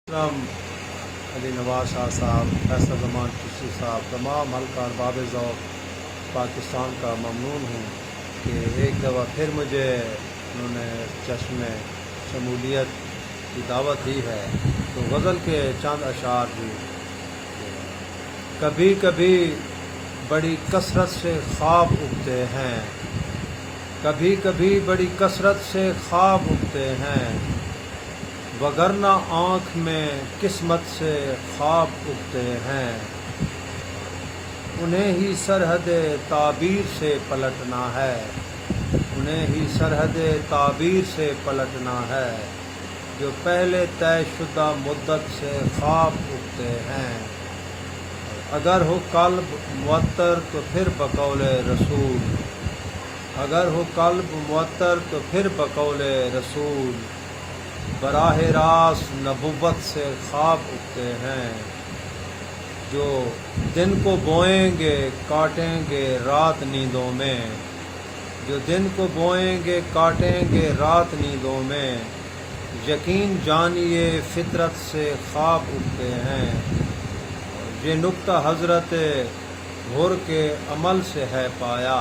محترم علی نواز شاہ صاحب، فیصل زمان چشتی صاحب، تمام حلقہ ارباب ذوق پاکستان کا ممنون ہوں کہ ایک دفعہ پھر مجھے انہوں نے جشن میں شمولیت کی دعوت دی ہے۔ تو غزل کے چند اشعار بھی، کبھی کبھی بڑی کثرت سے خواب اگتے ہیں، کبھی کبھی بڑی کثرت سے خواب اگتے ہیں، وگرنہ آنکھ میں قسمت سے خواب اگتے ہیں، انہیں ہی سرحد تعبیر سے پلٹنا ہے، انہیں ہی سرحد تعبیر سے پلٹنا ہے، جو پہلے طے شدہ مدت سے خواب اگتے ہیں، اگر ہو قلب معطر تو پھر بقول رسول، اگر ہو قلب معطر تو پھر بقول رسول، براہ راست نبوت سے خواب اگتے ہیں، جو دن کو بوئیں گے کاٹیں گے رات نیندوں میں، جو دن کو بوئیں گے کاٹیں گے رات نیندوں میں، یقین جانیے فطرت سے خواب اگتے ہیں، یہ نکتہ حضرت حر کے عمل سے ہے پایا،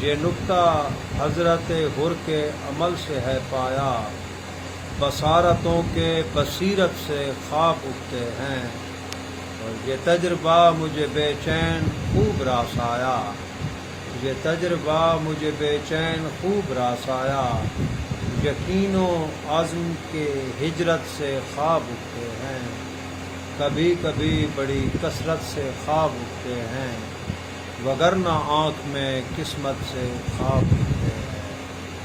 یہ نکتہ حضرت حر کے عمل سے ہے پایا، بصارتوں کے بصیرت سے خواب اگتے ہیں، اور یہ تجربہ مجھے بے چین خوب راسایا، یہ تجربہ مجھے بے چین خوب راسایا، یقین و عزم کے ہجرت سے خواب اگتے ہیں، کبھی کبھی بڑی کثرت سے خواب اگتے ہیں، وگرنہ آنکھ میں قسمت سے خواب اگتے ہیں۔